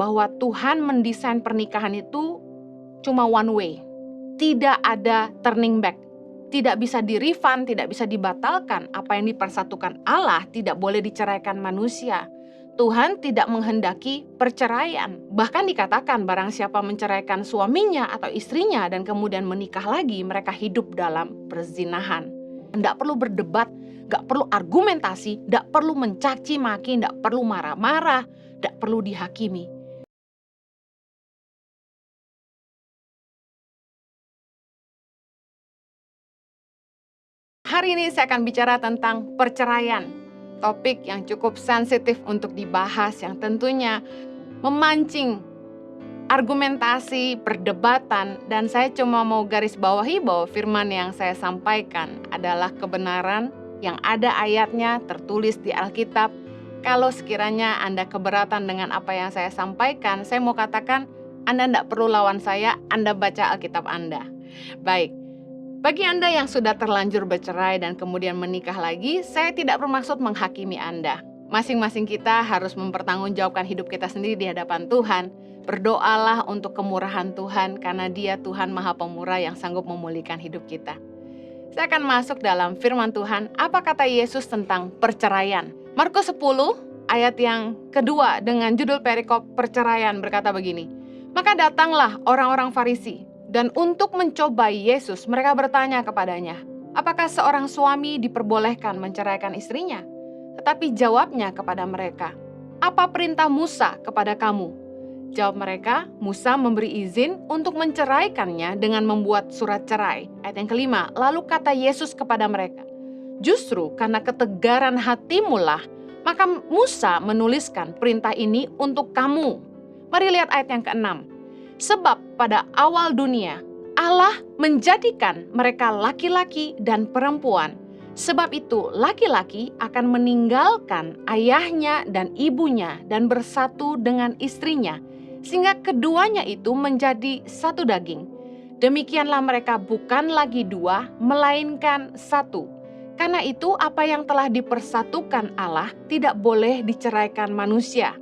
bahwa Tuhan mendesain pernikahan itu cuma one way. Tidak ada turning back. Tidak bisa di-refund, tidak bisa dibatalkan. Apa yang dipersatukan Allah tidak boleh diceraikan manusia. Tuhan tidak menghendaki perceraian. Bahkan dikatakan barang siapa menceraikan suaminya atau istrinya dan kemudian menikah lagi, mereka hidup dalam perzinahan. Tidak perlu berdebat, tidak perlu argumentasi, tidak perlu mencaci maki, tidak perlu marah-marah, tidak perlu dihakimi. Hari ini saya akan bicara tentang perceraian. Topik yang cukup sensitif untuk dibahas, yang tentunya memancing argumentasi, perdebatan, dan saya cuma mau garis bawahi bahwa firman yang saya sampaikan adalah kebenaran yang ada ayatnya tertulis di Alkitab. Kalau sekiranya Anda keberatan dengan apa yang saya sampaikan, saya mau katakan Anda tidak perlu lawan saya, Anda baca Alkitab Anda. Baik, bagi Anda yang sudah terlanjur bercerai dan kemudian menikah lagi, saya tidak bermaksud menghakimi Anda. Masing-masing kita harus mempertanggungjawabkan hidup kita sendiri di hadapan Tuhan. Berdoalah untuk kemurahan Tuhan, karena Dia Tuhan Maha Pemurah yang sanggup memulihkan hidup kita. Saya akan masuk dalam firman Tuhan. Apa kata Yesus tentang perceraian? Markus 10 ayat yang kedua dengan judul perikop perceraian berkata begini. Maka datanglah orang-orang Farisi, dan untuk mencobai Yesus, mereka bertanya kepadanya, apakah seorang suami diperbolehkan menceraikan istrinya? Tetapi jawabnya kepada mereka, apa perintah Musa kepada kamu? Jawab mereka, Musa memberi izin untuk menceraikannya dengan membuat surat cerai. Ayat yang kelima, lalu kata Yesus kepada mereka, justru karena ketegaran hatimulah, maka Musa menuliskan perintah ini untuk kamu. Mari lihat ayat yang keenam. Sebab pada awal dunia, Allah menjadikan mereka laki-laki dan perempuan. Sebab itu laki-laki akan meninggalkan ayahnya dan ibunya dan bersatu dengan istrinya, sehingga keduanya itu menjadi satu daging. Demikianlah mereka bukan lagi dua, melainkan satu. Karena itu apa yang telah dipersatukan Allah tidak boleh diceraikan manusia.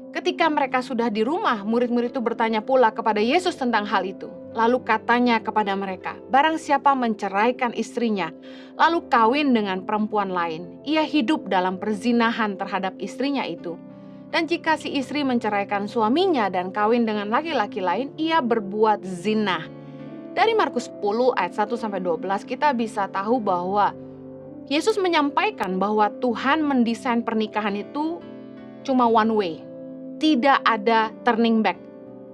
Ketika mereka sudah di rumah, murid-murid itu bertanya pula kepada Yesus tentang hal itu. Lalu katanya kepada mereka, barang siapa menceraikan istrinya, lalu kawin dengan perempuan lain, ia hidup dalam perzinahan terhadap istrinya itu. Dan jika si istri menceraikan suaminya dan kawin dengan laki-laki lain, ia berbuat zina. Dari Markus 10 ayat 1-12 kita bisa tahu bahwa Yesus menyampaikan bahwa Tuhan mendesain pernikahan itu cuma one way. Tidak ada turning back.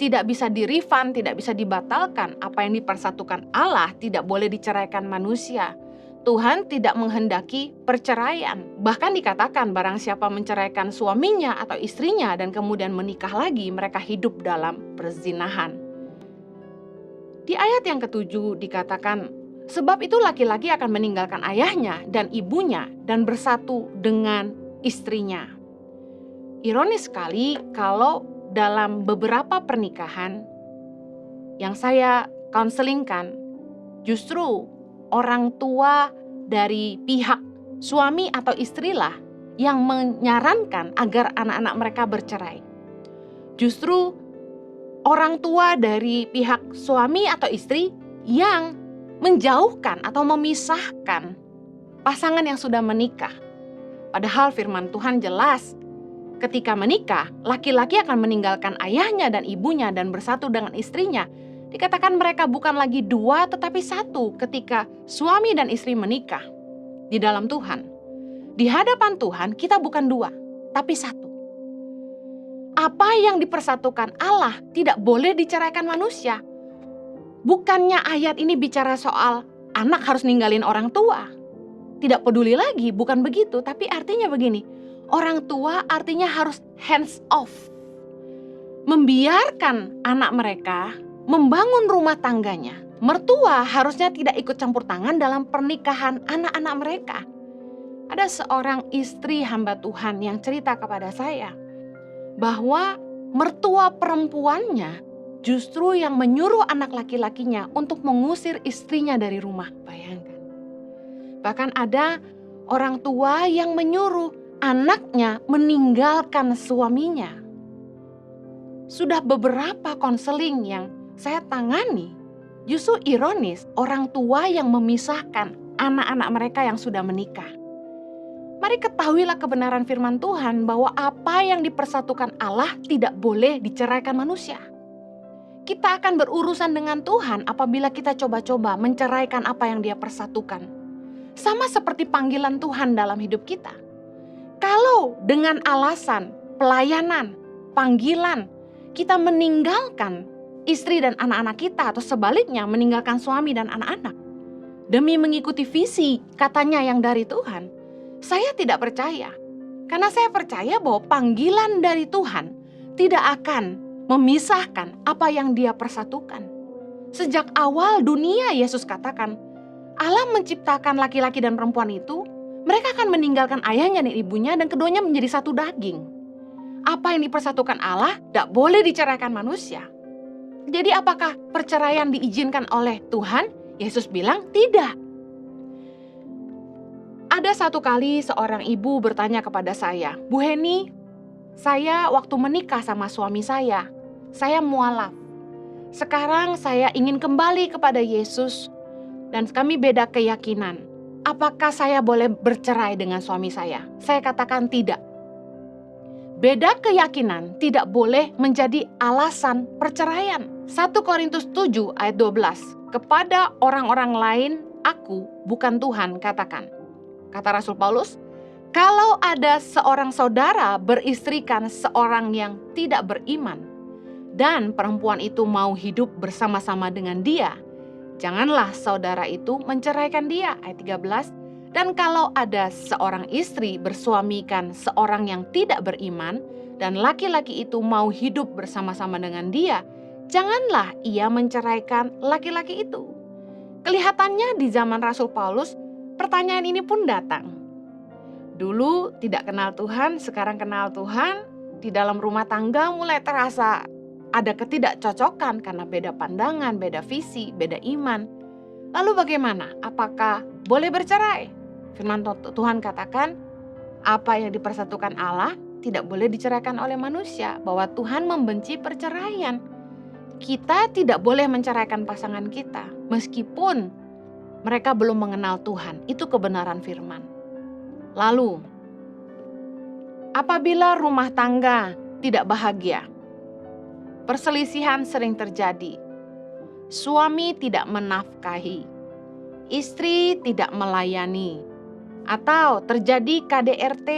Tidak bisa di-refund, tidak bisa dibatalkan. Apa yang dipersatukan Allah tidak boleh diceraikan manusia. Tuhan tidak menghendaki perceraian. Bahkan dikatakan barang siapa menceraikan suaminya atau istrinya dan kemudian menikah lagi, mereka hidup dalam perzinahan. Di ayat yang ke-7 dikatakan, sebab itu laki-laki akan meninggalkan ayahnya dan ibunya dan bersatu dengan istrinya. Ironis sekali kalau dalam beberapa pernikahan yang saya konselingkan, justru orang tua dari pihak suami atau istrilah yang menyarankan agar anak-anak mereka bercerai. Justru orang tua dari pihak suami atau istri yang menjauhkan atau memisahkan pasangan yang sudah menikah. Padahal firman Tuhan jelas, ketika menikah, laki-laki akan meninggalkan ayahnya dan ibunya dan bersatu dengan istrinya. Dikatakan mereka bukan lagi dua tetapi satu ketika suami dan istri menikah di dalam Tuhan. Di hadapan Tuhan kita bukan dua, tapi satu. Apa yang dipersatukan Allah tidak boleh diceraikan manusia. Bukannya ayat ini bicara soal anak harus ninggalin orang tua. Tidak peduli lagi, bukan begitu. Tapi artinya begini, orang tua artinya harus hands off. Membiarkan anak mereka membangun rumah tangganya. Mertua harusnya tidak ikut campur tangan dalam pernikahan anak-anak mereka. Ada seorang istri hamba Tuhan yang cerita kepada saya bahwa mertua perempuannya justru yang menyuruh anak laki-lakinya untuk mengusir istrinya dari rumah. Bayangkan. Bahkan ada orang tua yang menyuruh anaknya meninggalkan suaminya. Sudah beberapa konseling yang saya tangani, justru ironis orang tua yang memisahkan anak-anak mereka yang sudah menikah. Mari ketahuilah kebenaran firman Tuhan bahwa apa yang dipersatukan Allah tidak boleh diceraikan manusia. Kita akan berurusan dengan Tuhan apabila kita coba-coba menceraikan apa yang Dia persatukan. Sama seperti panggilan Tuhan dalam hidup kita. Kalau dengan alasan pelayanan, panggilan, kita meninggalkan istri dan anak-anak kita atau sebaliknya meninggalkan suami dan anak-anak demi mengikuti visi katanya yang dari Tuhan, saya tidak percaya. Karena saya percaya bahwa panggilan dari Tuhan tidak akan memisahkan apa yang Dia persatukan. Sejak awal dunia Yesus katakan, Allah menciptakan laki-laki dan perempuan itu, mereka akan meninggalkan ayahnya dan ibunya dan keduanya menjadi satu daging. Apa yang dipersatukan Allah tidak boleh diceraikan manusia. Jadi apakah perceraian diizinkan oleh Tuhan? Yesus bilang tidak. Ada satu kali seorang ibu bertanya kepada saya, Bu Heni, saya waktu menikah sama suami saya mualaf. Sekarang saya ingin kembali kepada Yesus dan kami beda keyakinan. Apakah saya boleh bercerai dengan suami saya? Saya katakan tidak. Beda keyakinan tidak boleh menjadi alasan perceraian. 1 Korintus 7 ayat 12. Kepada orang-orang lain, aku bukan Tuhan, katakan. Kata Rasul Paulus, kalau ada seorang saudara beristrikan seorang yang tidak beriman, dan perempuan itu mau hidup bersama-sama dengan dia, janganlah saudara itu menceraikan dia. Ayat 13. Dan kalau ada seorang istri bersuamikan seorang yang tidak beriman, dan laki-laki itu mau hidup bersama-sama dengan dia, janganlah ia menceraikan laki-laki itu. Kelihatannya di zaman Rasul Paulus, pertanyaan ini pun datang. Dulu tidak kenal Tuhan, sekarang kenal Tuhan, di dalam rumah tangga mulai terasa ada ketidakcocokan karena beda pandangan, beda visi, beda iman. Lalu bagaimana? Apakah boleh bercerai? Firman Tuhan katakan, apa yang dipersatukan Allah tidak boleh diceraikan oleh manusia, bahwa Tuhan membenci perceraian. Kita tidak boleh menceraikan pasangan kita, meskipun mereka belum mengenal Tuhan. Itu kebenaran firman. Lalu, apabila rumah tangga tidak bahagia, perselisihan sering terjadi, suami tidak menafkahi, istri tidak melayani, atau terjadi KDRT,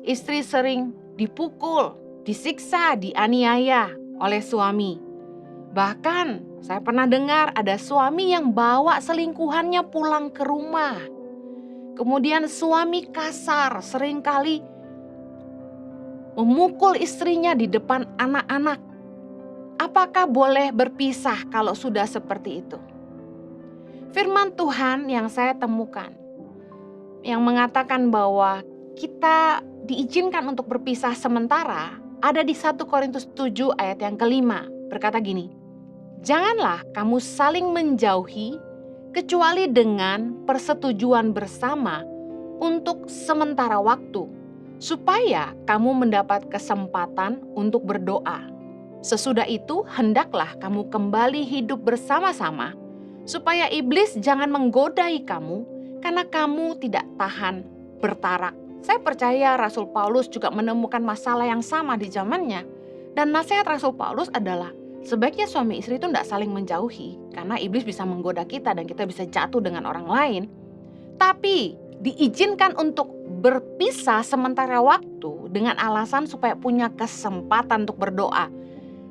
istri sering dipukul, disiksa, dianiaya oleh suami. Bahkan saya pernah dengar ada suami yang bawa selingkuhannya pulang ke rumah. Kemudian suami kasar, seringkali memukul istrinya di depan anak-anak. Apakah boleh berpisah kalau sudah seperti itu? Firman Tuhan yang saya temukan, yang mengatakan bahwa kita diizinkan untuk berpisah sementara, ada di 1 Korintus 7 ayat yang kelima. Berkata gini, janganlah kamu saling menjauhi kecuali dengan persetujuan bersama untuk sementara waktu, supaya kamu mendapat kesempatan untuk berdoa. Sesudah itu hendaklah kamu kembali hidup bersama-sama, supaya iblis jangan menggodai kamu, karena kamu tidak tahan bertarak. Saya percaya Rasul Paulus juga menemukan masalah yang sama di zamannya. Dan nasihat Rasul Paulus adalah sebaiknya suami istri itu tidak saling menjauhi, karena iblis bisa menggoda kita dan kita bisa jatuh dengan orang lain. Tapi diizinkan untuk berpisah sementara waktu dengan alasan supaya punya kesempatan untuk berdoa.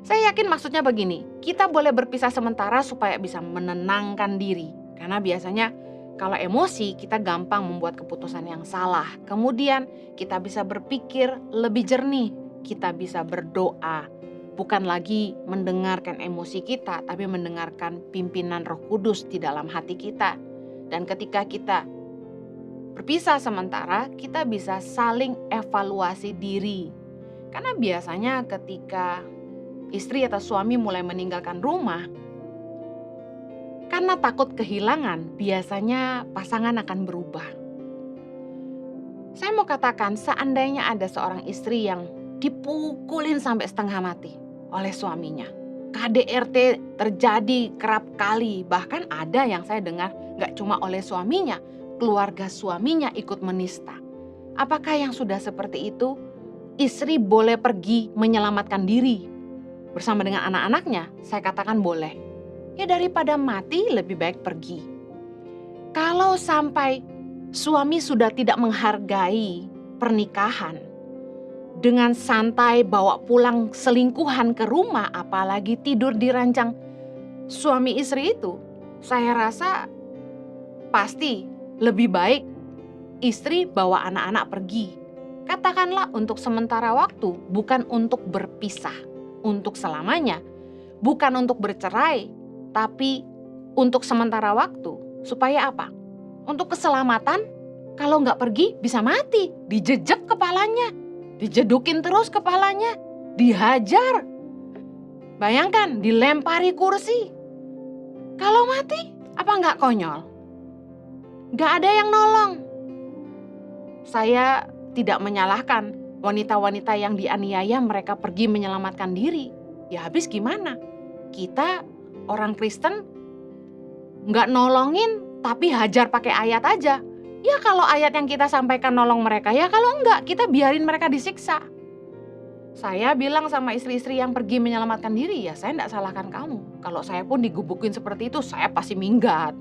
Saya yakin maksudnya begini, kita boleh berpisah sementara supaya bisa menenangkan diri. Karena biasanya kalau emosi kita gampang membuat keputusan yang salah. Kemudian kita bisa berpikir lebih jernih. Kita bisa berdoa. Bukan lagi mendengarkan emosi kita, tapi mendengarkan pimpinan Roh Kudus di dalam hati kita. Dan ketika kita berpisah sementara, kita bisa saling evaluasi diri. Karena biasanya ketika istri atau suami mulai meninggalkan rumah, karena takut kehilangan, biasanya pasangan akan berubah. Saya mau katakan, seandainya ada seorang istri yang dipukulin sampai setengah mati, oleh suaminya. KDRT terjadi kerap kali, bahkan ada yang saya dengar gak cuma oleh suaminya, keluarga suaminya ikut menista. Apakah yang sudah seperti itu? Istri boleh pergi menyelamatkan diri bersama dengan anak-anaknya? Saya katakan boleh. Ya daripada mati lebih baik pergi. Kalau sampai suami sudah tidak menghargai pernikahan, dengan santai bawa pulang selingkuhan ke rumah, apalagi tidur di ranjang suami istri itu, saya rasa pasti lebih baik istri bawa anak-anak pergi. Katakanlah untuk sementara waktu, bukan untuk berpisah, untuk selamanya, bukan untuk bercerai, tapi untuk sementara waktu. Supaya apa? Untuk keselamatan, kalau nggak pergi bisa mati, dijejek kepalanya, dijedukin terus kepalanya, dihajar. Bayangkan, dilempari kursi. Kalau mati, apa nggak konyol? Nggak ada yang nolong. Saya tidak menyalahkan wanita-wanita yang dianiaya mereka pergi menyelamatkan diri. Ya habis gimana? Kita orang Kristen nggak nolongin tapi hajar pakai ayat aja. Ya kalau ayat yang kita sampaikan nolong mereka, ya kalau enggak kita biarin mereka disiksa. Saya bilang sama istri-istri yang pergi menyelamatkan diri, ya saya enggak salahkan kamu. Kalau saya pun digubukin seperti itu, saya pasti minggat.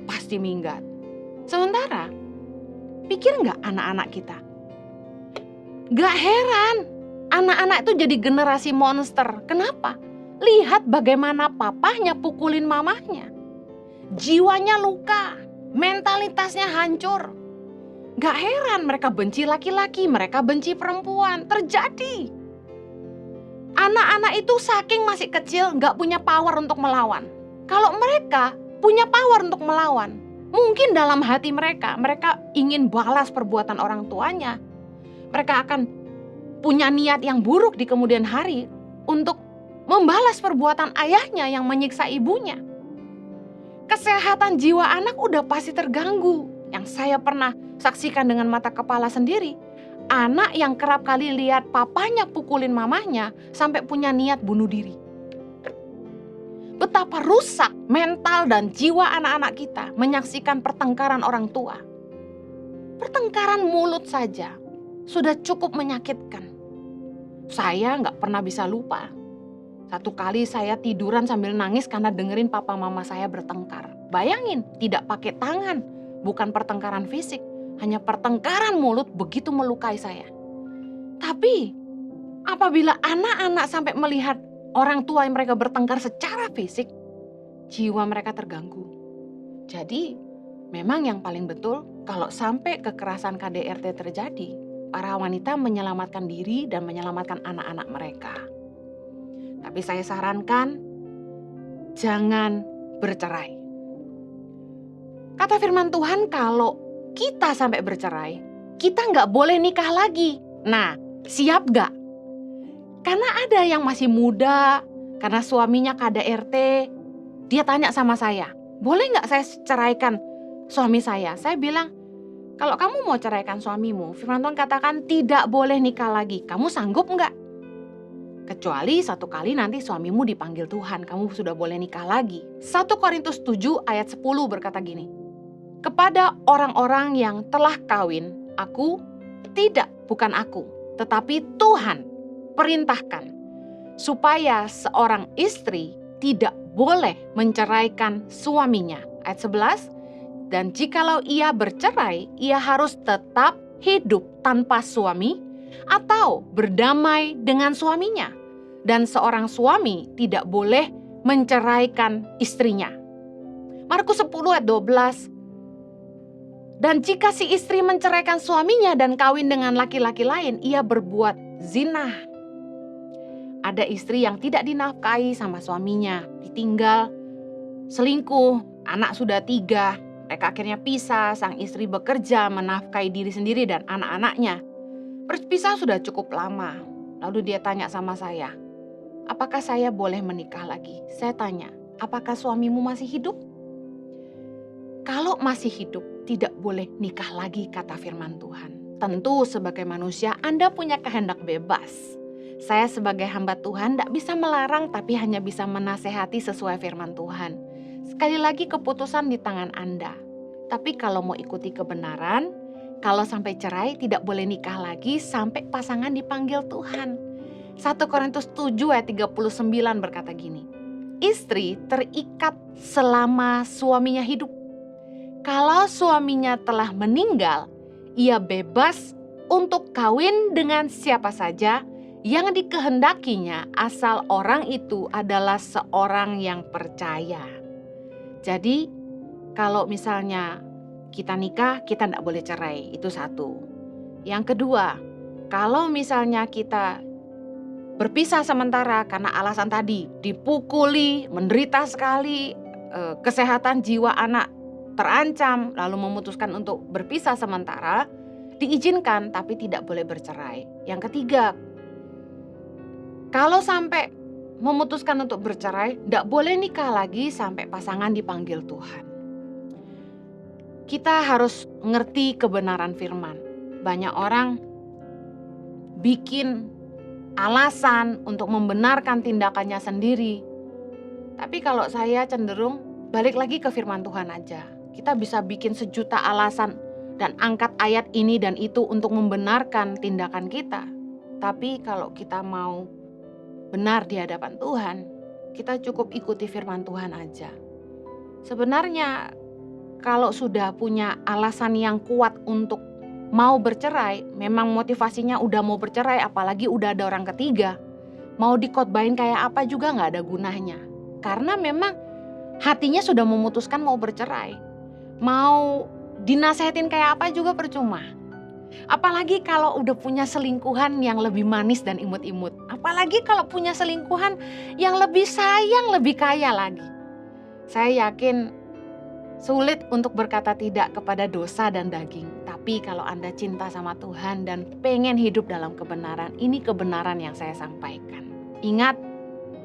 Pasti minggat. Sementara, pikir enggak anak-anak kita? Gak heran, anak-anak itu jadi generasi monster. Kenapa? Lihat bagaimana papahnya pukulin mamahnya. Jiwanya luka. Mentalitasnya hancur. Gak heran mereka benci laki-laki, mereka benci perempuan. Terjadi. Anak-anak itu saking masih kecil gak punya power untuk melawan. Kalau mereka punya power untuk melawan, mungkin dalam hati mereka ingin balas perbuatan orang tuanya. Mereka akan punya niat yang buruk di kemudian hari untuk membalas perbuatan ayahnya yang menyiksa ibunya. Kesehatan jiwa anak udah pasti terganggu. Yang saya pernah saksikan dengan mata kepala sendiri. Anak yang kerap kali lihat papanya pukulin mamahnya sampai punya niat bunuh diri. Betapa rusak mental dan jiwa anak-anak kita menyaksikan pertengkaran orang tua. Pertengkaran mulut saja sudah cukup menyakitkan. Saya nggak pernah bisa lupa. Satu kali saya tiduran sambil nangis karena dengerin papa mama saya bertengkar. Bayangin, tidak pakai tangan, bukan pertengkaran fisik, hanya pertengkaran mulut begitu melukai saya. Tapi apabila anak-anak sampai melihat orang tua yang mereka bertengkar secara fisik, jiwa mereka terganggu. Jadi memang yang paling betul kalau sampai kekerasan KDRT terjadi, para wanita menyelamatkan diri dan menyelamatkan anak-anak mereka. Tapi saya sarankan, jangan bercerai. Kata firman Tuhan, kalau kita sampai bercerai, kita nggak boleh nikah lagi. Nah, siap nggak? Karena ada yang masih muda, karena suaminya KDRT, dia tanya sama saya, boleh nggak saya ceraikan suami saya? Saya bilang, kalau kamu mau ceraikan suamimu, firman Tuhan katakan tidak boleh nikah lagi. Kamu sanggup nggak? Kecuali satu kali nanti suamimu dipanggil Tuhan, kamu sudah boleh nikah lagi. 1 Korintus 7 ayat 10 berkata gini, kepada orang-orang yang telah kawin, bukan aku, tetapi Tuhan perintahkan, supaya seorang istri tidak boleh menceraikan suaminya. Ayat 11, dan jikalau ia bercerai, ia harus tetap hidup tanpa suami atau berdamai dengan suaminya. Dan seorang suami tidak boleh menceraikan istrinya. Markus 10 ayat 12. Dan jika si istri menceraikan suaminya dan kawin dengan laki-laki lain, ia berbuat zina. Ada istri yang tidak dinafkahi sama suaminya, ditinggal, selingkuh, anak sudah 3. Mereka akhirnya pisah, sang istri bekerja menafkahi diri sendiri dan anak-anaknya. Berpisah sudah cukup lama. Lalu dia tanya sama saya, apakah saya boleh menikah lagi? Saya tanya, apakah suamimu masih hidup? Kalau masih hidup, tidak boleh nikah lagi, kata firman Tuhan. Tentu sebagai manusia Anda punya kehendak bebas. Saya sebagai hamba Tuhan tidak bisa melarang, tapi hanya bisa menasehati sesuai firman Tuhan. Sekali lagi, keputusan di tangan Anda. Tapi kalau mau ikuti kebenaran, kalau sampai cerai tidak boleh nikah lagi sampai pasangan dipanggil Tuhan. 1 Korintus 7 ayat 39 berkata gini, istri terikat selama suaminya hidup. Kalau suaminya telah meninggal, ia bebas untuk kawin dengan siapa saja yang dikehendakinya, asal orang itu adalah seorang yang percaya. Jadi kalau misalnya kita nikah, kita tidak boleh cerai, itu satu. Yang kedua, kalau misalnya kita berpisah sementara karena alasan tadi, dipukuli, menderita sekali, kesehatan jiwa anak terancam, lalu memutuskan untuk berpisah sementara, diizinkan tapi tidak boleh bercerai. Yang ketiga, kalau sampai memutuskan untuk bercerai, tidak boleh nikah lagi sampai pasangan dipanggil Tuhan. Kita harus ngerti kebenaran firman. Banyak orang bikin alasan untuk membenarkan tindakannya sendiri. Tapi kalau saya cenderung balik lagi ke firman Tuhan aja. Kita bisa bikin sejuta alasan dan angkat ayat ini dan itu untuk membenarkan tindakan kita. Tapi kalau kita mau benar di hadapan Tuhan, kita cukup ikuti firman Tuhan aja. Sebenarnya kalau sudah punya alasan yang kuat untuk mau bercerai, memang motivasinya udah mau bercerai, apalagi udah ada orang ketiga, mau dikotbahin kayak apa juga gak ada gunanya. Karena memang hatinya sudah memutuskan mau bercerai. Mau dinasehatin kayak apa juga percuma. Apalagi kalau udah punya selingkuhan yang lebih manis dan imut-imut. Apalagi kalau punya selingkuhan yang lebih sayang, lebih kaya lagi. Saya yakin sulit untuk berkata tidak kepada dosa dan daging. Tapi kalau Anda cinta sama Tuhan dan pengen hidup dalam kebenaran, ini kebenaran yang saya sampaikan. Ingat,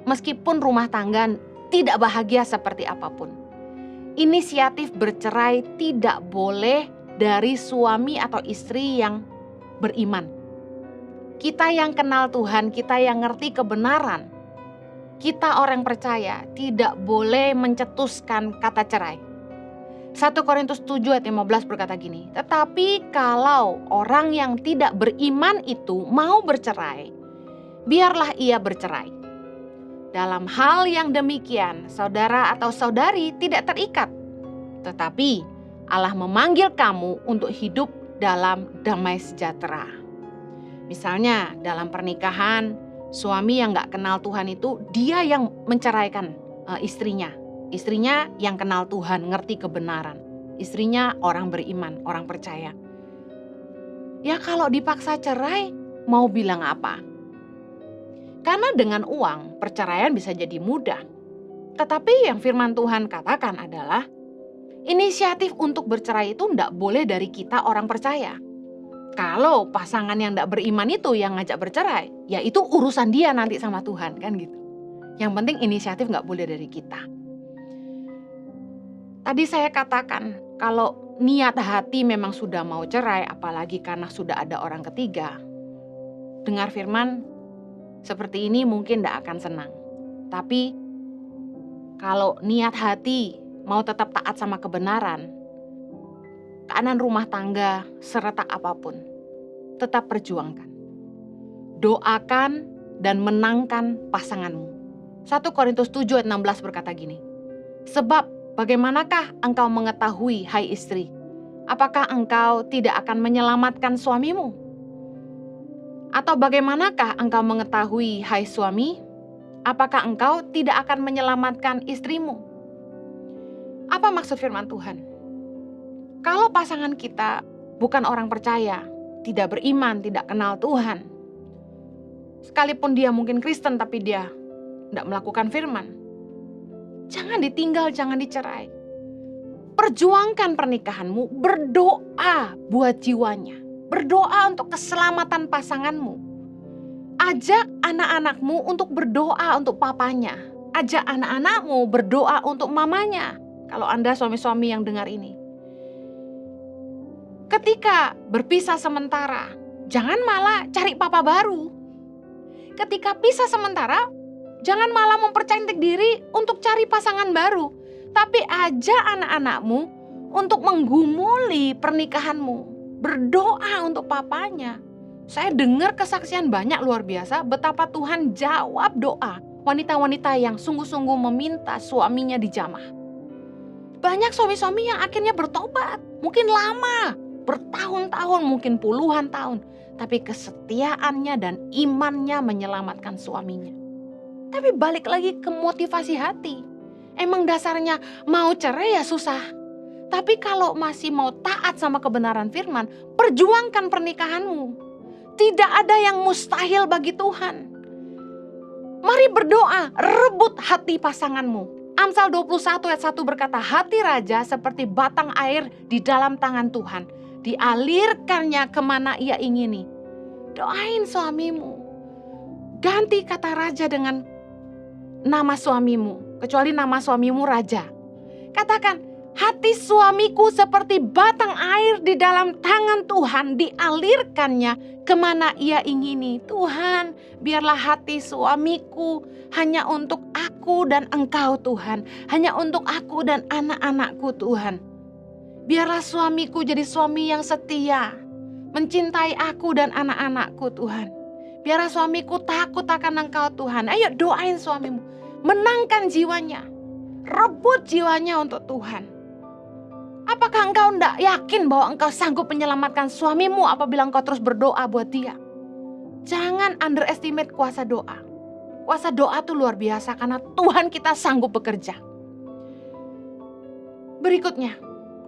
meskipun rumah tangga tidak bahagia seperti apapun, inisiatif bercerai tidak boleh dari suami atau istri yang beriman. Kita yang kenal Tuhan, kita yang ngerti kebenaran, kita orang percaya tidak boleh mencetuskan kata cerai. 1 Korintus 7 ayat 15 berkata gini, tetapi kalau orang yang tidak beriman itu mau bercerai, biarlah ia bercerai. Dalam hal yang demikian, saudara atau saudari tidak terikat, tetapi Allah memanggil kamu untuk hidup dalam damai sejahtera. Misalnya dalam pernikahan, suami yang gak kenal Tuhan itu dia yang menceraikan istrinya. Istrinya yang kenal Tuhan, ngerti kebenaran. Istrinya orang beriman, orang percaya. Ya kalau dipaksa cerai, mau bilang apa? Karena dengan uang, perceraian bisa jadi mudah. Tetapi yang firman Tuhan katakan adalah, inisiatif untuk bercerai itu tidak boleh dari kita orang percaya. Kalau pasangan yang tidak beriman itu yang ngajak bercerai, ya itu urusan dia nanti sama Tuhan, kan gitu. Yang penting inisiatif nggak boleh dari kita. Tadi saya katakan, kalau niat hati memang sudah mau cerai, apalagi karena sudah ada orang ketiga, dengar firman seperti ini mungkin tidak akan senang. Tapi kalau niat hati mau tetap taat sama kebenaran, keadaan rumah tangga seretak apapun, tetap perjuangkan. Doakan dan menangkan pasanganmu. 1 Korintus 7 ayat 16 berkata gini, sebab bagaimanakah engkau mengetahui, hai istri, apakah engkau tidak akan menyelamatkan suamimu? Atau bagaimanakah engkau mengetahui, hai suami, apakah engkau tidak akan menyelamatkan istrimu? Apa maksud firman Tuhan? Kalau pasangan kita bukan orang percaya, tidak beriman, tidak kenal Tuhan, sekalipun dia mungkin Kristen tapi dia tidak melakukan firman, jangan ditinggal, jangan dicerai. Perjuangkan pernikahanmu, berdoa buat jiwanya, berdoa untuk keselamatan pasanganmu. Ajak anak-anakmu untuk berdoa untuk papanya, ajak anak-anakmu berdoa untuk mamanya. Kalau Anda suami-suami yang dengar ini, ketika berpisah sementara, jangan malah cari papa baru. ketika pisah sementara, jangan malah mempercantik diri untuk cari pasangan baru. Tapi ajak anak-anakmu untuk menggumuli pernikahanmu. Berdoa untuk papanya. Saya dengar kesaksian banyak luar biasa betapa Tuhan jawab doa wanita-wanita yang sungguh-sungguh meminta suaminya dijamah. Banyak suami-suami yang akhirnya bertobat. Mungkin lama, bertahun-tahun, mungkin puluhan tahun. Tapi kesetiaannya dan imannya menyelamatkan suaminya. Tapi balik lagi ke motivasi hati. Emang dasarnya mau cerai ya susah. Tapi kalau masih mau taat sama kebenaran firman, perjuangkan pernikahanmu. Tidak ada yang mustahil bagi Tuhan. Mari berdoa, rebut hati pasanganmu. Amsal 21 ayat 1 berkata, hati raja seperti batang air di dalam tangan Tuhan. Dialirkannya kemana ia ingini. Doain suamimu. Ganti kata raja dengan nama suamimu. Kecuali nama suamimu raja. Katakan, hati suamiku seperti batang air di dalam tangan Tuhan. Dialirkannya kemana ia ingini. Tuhan, biarlah hati suamiku hanya untuk aku dan Engkau Tuhan. Hanya untuk aku dan anak-anakku Tuhan. Biarlah suamiku jadi suami yang setia. Mencintai aku dan anak-anakku Tuhan. Biarlah suamiku takut akan Engkau Tuhan. Ayo doain suamimu. Menangkan jiwanya. Rebut jiwanya untuk Tuhan. Apakah engkau tidak yakin bahwa engkau sanggup menyelamatkan suamimu apabila engkau terus berdoa buat dia? Jangan underestimate kuasa doa. Kuasa doa itu luar biasa karena Tuhan kita sanggup bekerja. Berikutnya,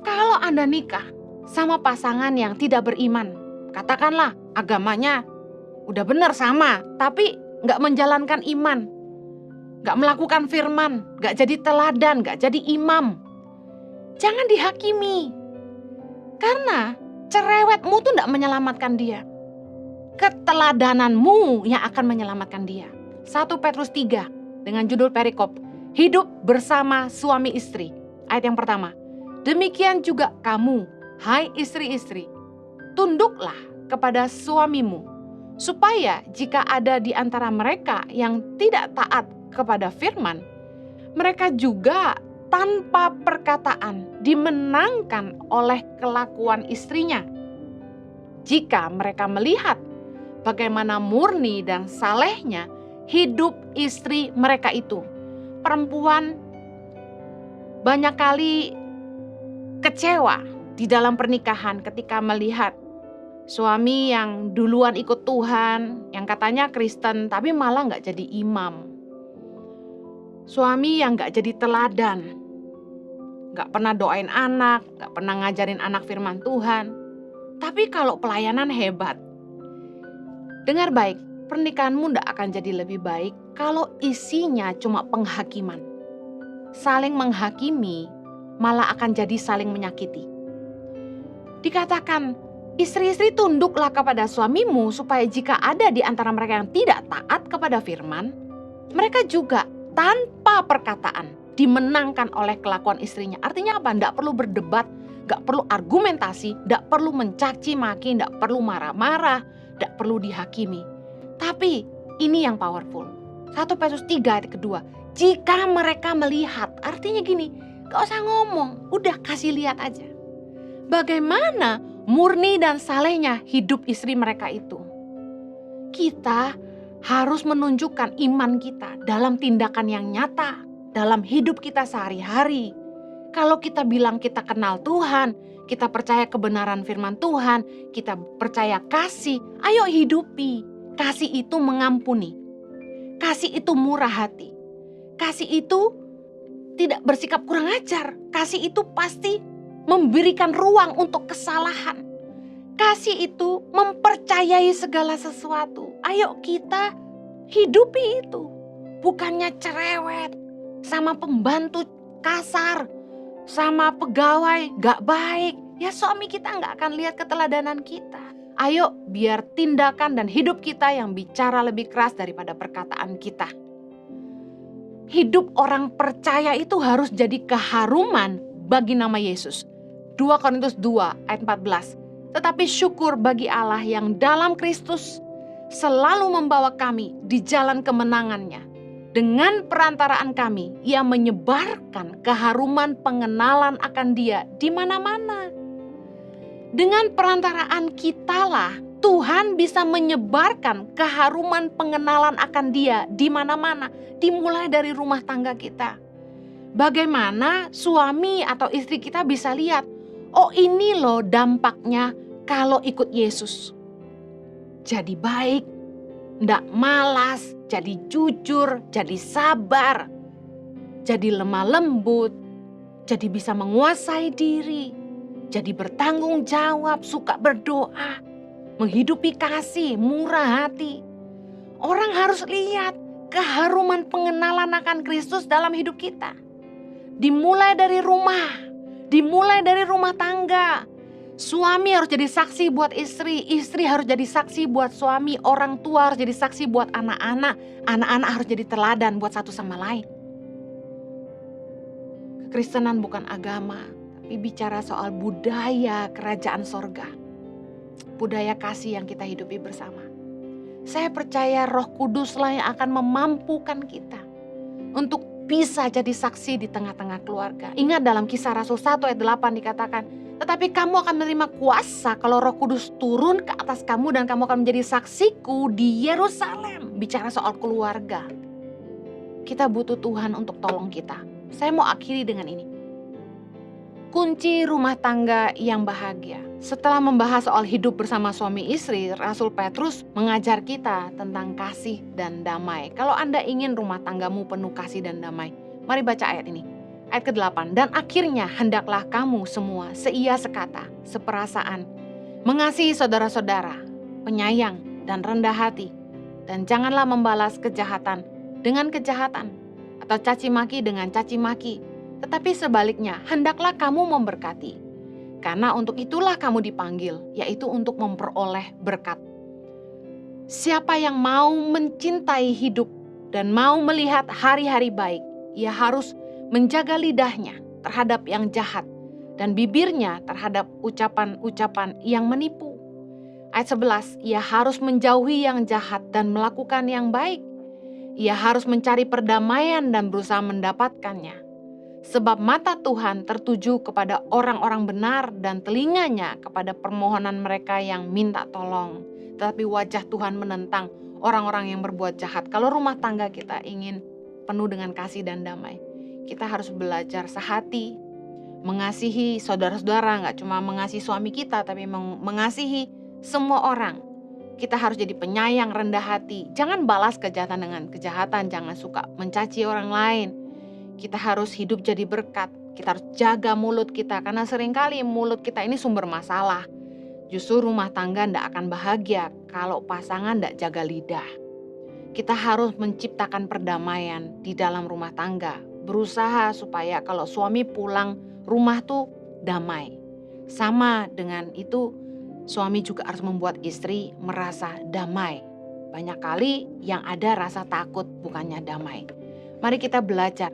kalau Anda nikah sama pasangan yang tidak beriman, katakanlah agamanya udah benar sama, tapi nggak menjalankan iman, nggak melakukan firman, nggak jadi teladan, nggak jadi imam. Jangan dihakimi. Karena cerewetmu tuh nggak menyelamatkan dia. Keteladananmu yang akan menyelamatkan dia. 1 Petrus 3 dengan judul perikop, hidup bersama suami istri. Ayat yang pertama, demikian juga kamu, hai istri-istri, tunduklah kepada suamimu, supaya jika ada di antara mereka yang tidak taat kepada firman, mereka juga tanpa perkataan dimenangkan oleh kelakuan istrinya. Jika mereka melihat bagaimana murni dan salehnya hidup istri mereka itu. Perempuan banyak kali kecewa di dalam pernikahan ketika melihat suami yang duluan ikut Tuhan, yang katanya Kristen tapi malah gak jadi imam. Suami yang gak jadi teladan, gak pernah doain anak, gak pernah ngajarin anak firman Tuhan. Tapi kalau pelayanan hebat. Dengar baik, pernikahanmu gak akan jadi lebih baik kalau isinya cuma penghakiman. Saling menghakimi malah akan jadi saling menyakiti. Dikatakan, istri-istri tunduklah kepada suamimu supaya jika ada di antara mereka yang tidak taat kepada firman, mereka juga tanpa perkataan dimenangkan oleh kelakuan istrinya. Artinya apa? Tidak perlu berdebat, tidak perlu argumentasi, tidak perlu mencaci maki, tidak perlu marah-marah, tidak perlu dihakimi. Tapi ini yang powerful. 1 Petrus 3 ayat kedua. Jika mereka melihat, artinya gini, gak usah ngomong, udah kasih lihat aja. Bagaimana murni dan salehnya hidup istri mereka itu. Kita harus menunjukkan iman kita dalam tindakan yang nyata, dalam hidup kita sehari-hari. Kalau kita bilang kita kenal Tuhan, kita percaya kebenaran firman Tuhan, kita percaya kasih, ayo hidupi. Kasih itu mengampuni. Kasih itu murah hati. Kasih itu tidak bersikap kurang ajar. Kasih itu pasti memberikan ruang untuk kesalahan. Kasih itu mempercayai segala sesuatu. Ayo kita hidupi itu. Bukannya cerewet, sama pembantu kasar, sama pegawai gak baik. Ya suami kita gak akan lihat keteladanan kita. Ayo biar tindakan dan hidup kita yang bicara lebih keras daripada perkataan kita. Hidup orang percaya itu harus jadi keharuman bagi nama Yesus. 2 Korintus 2 ayat 14. Tetapi syukur bagi Allah yang dalam Kristus selalu membawa kami di jalan kemenangannya. Dengan perantaraan kami, Ia menyebarkan keharuman pengenalan akan Dia di mana-mana. Dengan perantaraan kitalah Tuhan bisa menyebarkan keharuman pengenalan akan Dia di mana-mana, dimulai dari rumah tangga kita. Bagaimana suami atau istri kita bisa lihat, oh ini loh dampaknya kalau ikut Yesus. Jadi baik, ndak malas, jadi jujur, jadi sabar, jadi lemah lembut, jadi bisa menguasai diri, jadi bertanggung jawab, suka berdoa, menghidupi kasih, murah hati. Orang harus lihat keharuman pengenalan akan Kristus dalam hidup kita. Dimulai dari rumah, dimulai dari rumah tangga. Suami harus jadi saksi buat istri, istri harus jadi saksi buat suami, orang tua harus jadi saksi buat anak-anak, anak-anak harus jadi teladan buat satu sama lain. Kekristenan bukan agama, tapi bicara soal budaya kerajaan sorga. Budaya kasih yang kita hidupi bersama. Saya percaya Roh Kuduslah yang akan memampukan kita untuk bisa jadi saksi di tengah-tengah keluarga. Ingat dalam Kisah Rasul 1 ayat 8 dikatakan, tetapi kamu akan menerima kuasa kalau Roh Kudus turun ke atas kamu dan kamu akan menjadi saksiku di Yerusalem. Bicara soal keluarga. Kita butuh Tuhan untuk tolong kita. Saya mau akhiri dengan ini. Kunci rumah tangga yang bahagia. Setelah membahas soal hidup bersama suami istri, Rasul Petrus mengajar kita tentang kasih dan damai. Kalau Anda ingin rumah tanggamu penuh kasih dan damai, mari baca ayat ini. Ayat ke-8, dan akhirnya hendaklah kamu semua seia sekata, seperasaan, mengasihi saudara-saudara, penyayang dan rendah hati, dan janganlah membalas kejahatan dengan kejahatan, atau caci maki dengan caci maki, tetapi sebaliknya hendaklah kamu memberkati. Karena untuk itulah kamu dipanggil, yaitu untuk memperoleh berkat. Siapa yang mau mencintai hidup dan mau melihat hari-hari baik, ia harus menjaga lidahnya terhadap yang jahat dan bibirnya terhadap ucapan-ucapan yang menipu. Ayat 11, ia harus menjauhi yang jahat dan melakukan yang baik. Ia harus mencari perdamaian dan berusaha mendapatkannya. Sebab mata Tuhan tertuju kepada orang-orang benar dan telinganya kepada permohonan mereka yang minta tolong. Tetapi wajah Tuhan menentang orang-orang yang berbuat jahat. Kalau rumah tangga kita ingin penuh dengan kasih dan damai, kita harus belajar sehati, mengasihi saudara-saudara, gak cuma mengasihi suami kita, tapi mengasihi semua orang. Kita harus jadi penyayang, rendah hati. Jangan balas kejahatan dengan kejahatan, jangan suka mencaci orang lain. Kita harus hidup jadi berkat. Kita harus jaga mulut kita, karena seringkali mulut kita ini sumber masalah. Justru rumah tangga tidak akan bahagia kalau pasangan tidak jaga lidah. Kita harus menciptakan perdamaian di dalam rumah tangga. Berusaha supaya kalau suami pulang rumah tuh damai. Sama dengan itu, suami juga harus membuat istri merasa damai. Banyak kali yang ada rasa takut, bukannya damai. Mari kita belajar.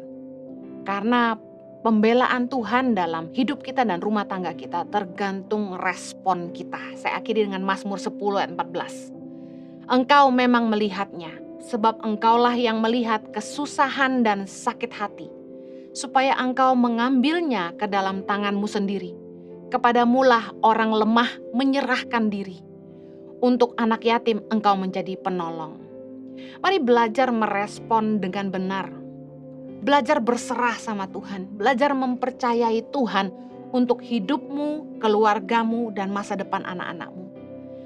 Karena pembelaan Tuhan dalam hidup kita dan rumah tangga kita tergantung respon kita. Saya akhiri dengan Mazmur 10 ayat 14. Engkau memang melihatnya, sebab engkaulah yang melihat kesusahan dan sakit hati, supaya engkau mengambilnya ke dalam tanganmu sendiri. Kepadamulah orang lemah menyerahkan diri. Untuk anak yatim engkau menjadi penolong. Mari belajar merespon dengan benar. Belajar berserah sama Tuhan, belajar mempercayai Tuhan untuk hidupmu, keluargamu, dan masa depan anak-anakmu.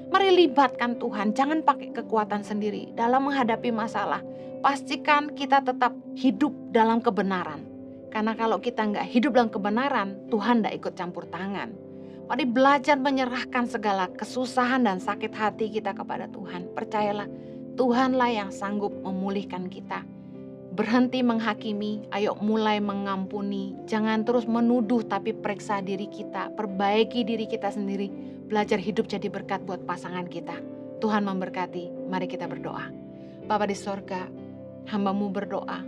Mari libatkan Tuhan, jangan pakai kekuatan sendiri dalam menghadapi masalah. Pastikan kita tetap hidup dalam kebenaran. Karena kalau kita nggak hidup dalam kebenaran, Tuhan nggak ikut campur tangan. Mari belajar menyerahkan segala kesusahan dan sakit hati kita kepada Tuhan. Percayalah, Tuhanlah yang sanggup memulihkan kita. Berhenti menghakimi, ayo mulai mengampuni. Jangan terus menuduh, tapi periksa diri kita, perbaiki diri kita sendiri. Belajar hidup jadi berkat buat pasangan kita. Tuhan memberkati, mari kita berdoa. Bapa di sorga, hamba-Mu berdoa.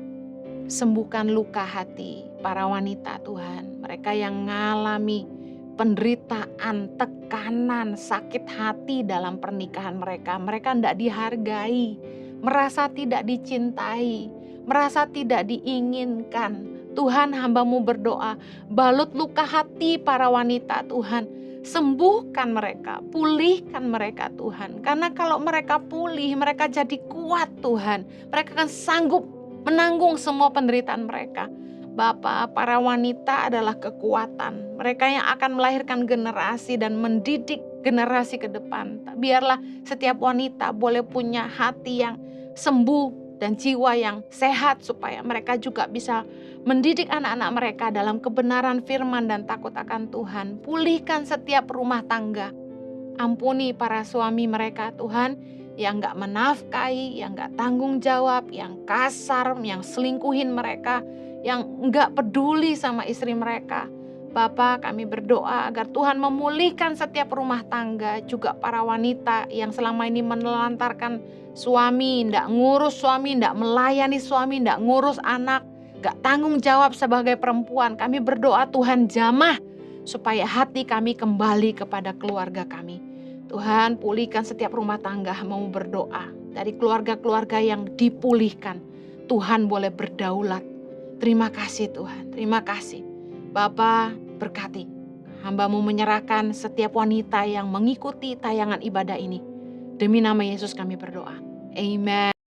Sembuhkan luka hati para wanita Tuhan. Mereka yang mengalami penderitaan, tekanan, sakit hati dalam pernikahan mereka. Mereka tidak dihargai, merasa tidak dicintai, merasa tidak diinginkan. Tuhan, hamba-Mu berdoa, balut luka hati para wanita Tuhan. Sembuhkan mereka, pulihkan mereka Tuhan. Karena kalau mereka pulih, mereka jadi kuat Tuhan. Mereka akan sanggup menanggung semua penderitaan mereka. Bapa, para wanita adalah kekuatan. Mereka yang akan melahirkan generasi dan mendidik generasi ke depan. Biarlah setiap wanita boleh punya hati yang sembuh dan jiwa yang sehat, supaya mereka juga bisa mendidik anak-anak mereka dalam kebenaran firman dan takut akan Tuhan. Pulihkan setiap rumah tangga. Ampuni para suami mereka Tuhan, yang gak menafkahi, yang gak tanggung jawab, yang kasar, yang selingkuhin mereka, yang gak peduli sama istri mereka. Bapa, kami berdoa agar Tuhan memulihkan setiap rumah tangga, juga para wanita yang selama ini menelantarkan suami, ndak ngurus suami, ndak melayani suami, ndak ngurus anak, gak tanggung jawab sebagai perempuan. Kami berdoa Tuhan jamah supaya hati kami kembali kepada keluarga kami. Tuhan, pulihkan setiap rumah tangga. Mau berdoa dari keluarga-keluarga yang dipulihkan, Tuhan boleh berdaulat. Terima kasih Tuhan, terima kasih. Bapa, berkati hamba-Mu, menyerahkan setiap wanita yang mengikuti tayangan ibadah ini. Demi nama Yesus kami berdoa. Amen.